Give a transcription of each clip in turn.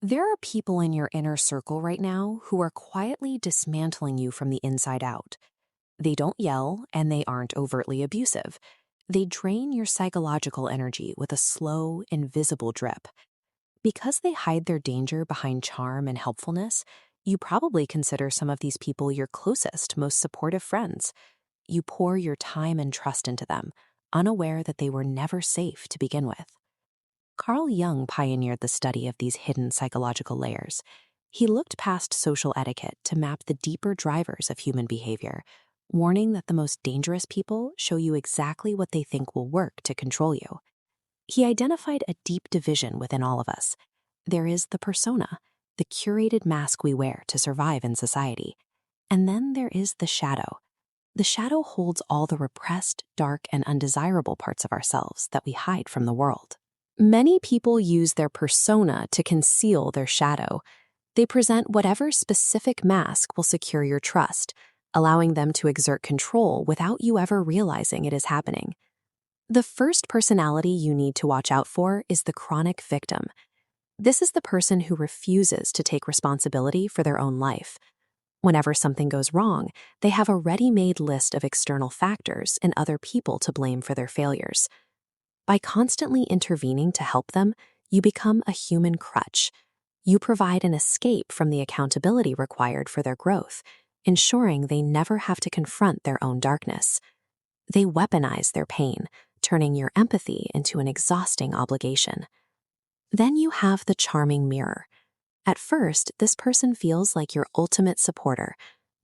There are people in your inner circle right now who are quietly dismantling you from the inside out. They don't yell and they aren't overtly abusive. They drain your psychological energy with a slow, invisible drip. Because they hide their danger behind charm and helpfulness, you probably consider some of these people your closest, most supportive friends. You pour your time and trust into them, unaware that they were never safe to begin with. Carl Jung pioneered the study of these hidden psychological layers. He looked past social etiquette to map the deeper drivers of human behavior, warning that the most dangerous people show you exactly what they think will work to control you. He identified a deep division within all of us. There is the persona, the curated mask we wear to survive in society. And then there is the shadow. The shadow holds all the repressed, dark, and undesirable parts of ourselves that we hide from the world. Many people use their persona to conceal their shadow. They present whatever specific mask will secure your trust, allowing them to exert control without you ever realizing it is happening. The first personality you need to watch out for is the chronic victim. This is the person who refuses to take responsibility for their own life. Whenever something goes wrong, they have a ready-made list of external factors and other people to blame for their failures. By constantly intervening to help them, you become a human crutch. You provide an escape from the accountability required for their growth, ensuring they never have to confront their own darkness. They weaponize their pain, turning your empathy into an exhausting obligation. Then you have the charming mirror. At first, this person feels like your ultimate supporter.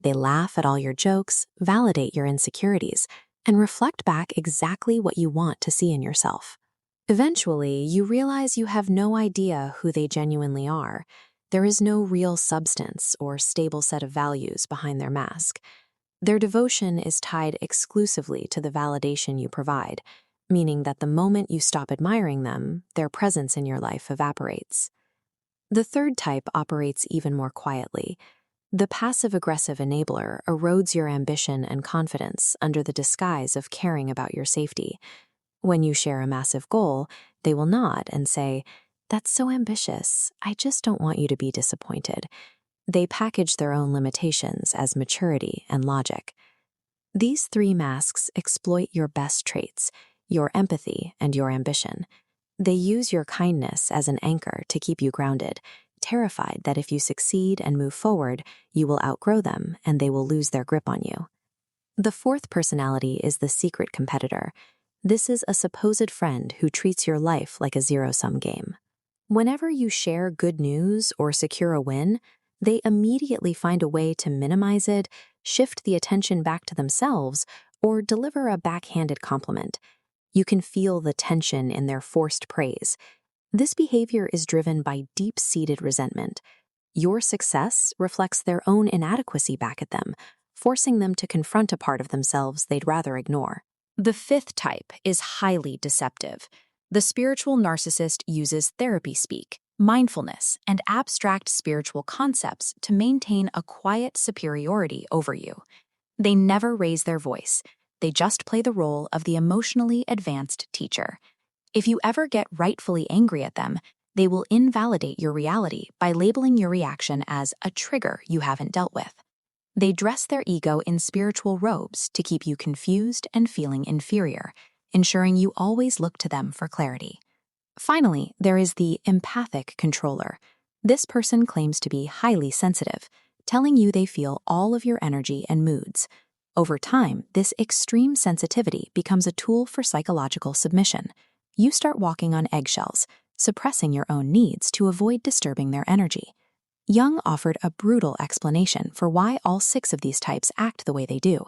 They laugh at all your jokes, validate your insecurities, and reflect back exactly what you want to see in yourself. Eventually, you realize you have no idea who they genuinely are. There is no real substance or stable set of values behind their mask. Their devotion is tied exclusively to the validation you provide, meaning that the moment you stop admiring them, their presence in your life evaporates. The third type operates even more quietly. The passive-aggressive enabler erodes your ambition and confidence under the disguise of caring about your safety. When you share a massive goal, they will nod and say, "That's so ambitious. I just don't want you to be disappointed." They package their own limitations as maturity and logic. These three masks exploit your best traits, your empathy and your ambition. They use your kindness as an anchor to keep you grounded, terrified that if you succeed and move forward, you will outgrow them and they will lose their grip on you. The fourth personality is the secret competitor. This is a supposed friend who treats your life like a zero-sum game. Whenever you share good news or secure a win, they immediately find a way to minimize it, shift the attention back to themselves, or deliver a backhanded compliment. You can feel the tension in their forced praise. This behavior is driven by deep-seated resentment. Your success reflects their own inadequacy back at them, forcing them to confront a part of themselves they'd rather ignore. The fifth type is highly deceptive. The spiritual narcissist uses therapy speak, mindfulness, and abstract spiritual concepts to maintain a quiet superiority over you. They never raise their voice. They just play the role of the emotionally advanced teacher. If you ever get rightfully angry at them, they will invalidate your reality by labeling your reaction as a trigger you haven't dealt with. They dress their ego in spiritual robes to keep you confused and feeling inferior, ensuring you always look to them for clarity. Finally, there is the empathic controller. This person claims to be highly sensitive, telling you they feel all of your energy and moods. Over time, this extreme sensitivity becomes a tool for psychological submission. You start walking on eggshells, suppressing your own needs to avoid disturbing their energy. Jung offered a brutal explanation for why all 6 of these types act the way they do.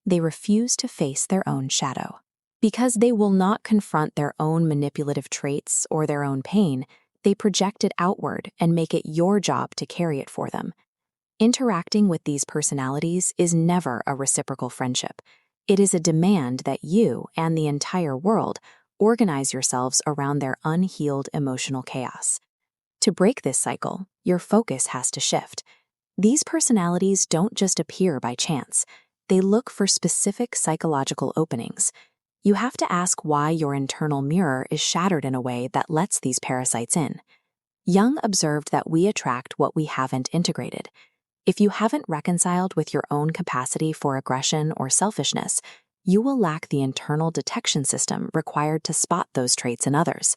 They refuse to face their own shadow. Because they will not confront their own manipulative traits or their own pain, they project it outward and make it your job to carry it for them. Interacting with these personalities is never a reciprocal friendship. It is a demand that you and the entire world organize yourselves around their unhealed emotional chaos. To break this cycle, your focus has to shift. These personalities don't just appear by chance. They look for specific psychological openings. You have to ask why your internal mirror is shattered in a way that lets these parasites in. Jung observed that we attract what we haven't integrated. If you haven't reconciled with your own capacity for aggression or selfishness, you will lack the internal detection system required to spot those traits in others.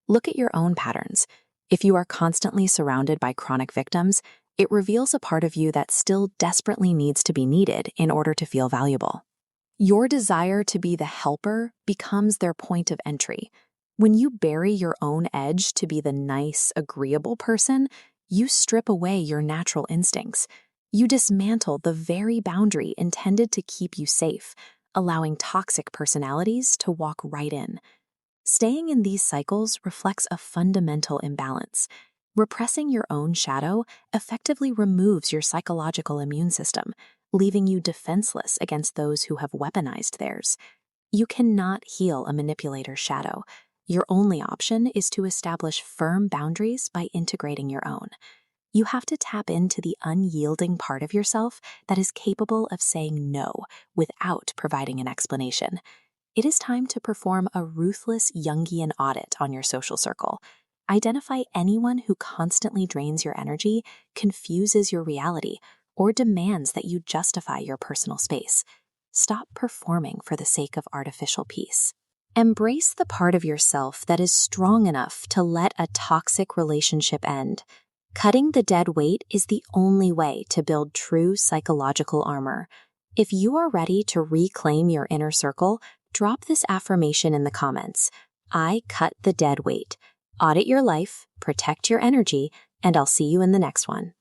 Look at your own patterns. If you are constantly surrounded by chronic victims, it reveals a part of you that still desperately needs to be needed in order to feel valuable. Your desire to be the helper becomes their point of entry. When you bury your own edge to be the nice, agreeable person, you strip away your natural instincts. You dismantle the very boundary intended to keep you safe, allowing toxic personalities to walk right in. Staying in these cycles reflects a fundamental imbalance. Repressing your own shadow effectively removes your psychological immune system, leaving you defenseless against those who have weaponized theirs. You cannot heal a manipulator's shadow. Your only option is to establish firm boundaries by integrating your own. You have to tap into the unyielding part of yourself that is capable of saying no without providing an explanation. It is time to perform a ruthless Jungian audit on your social circle. Identify anyone who constantly drains your energy, confuses your reality, or demands that you justify your personal space. Stop performing for the sake of artificial peace. Embrace the part of yourself that is strong enough to let a toxic relationship end. Cutting the dead weight is the only way to build true psychological armor. If you are ready to reclaim your inner circle, drop this affirmation in the comments. I cut the dead weight. Audit your life, protect your energy, and I'll see you in the next one.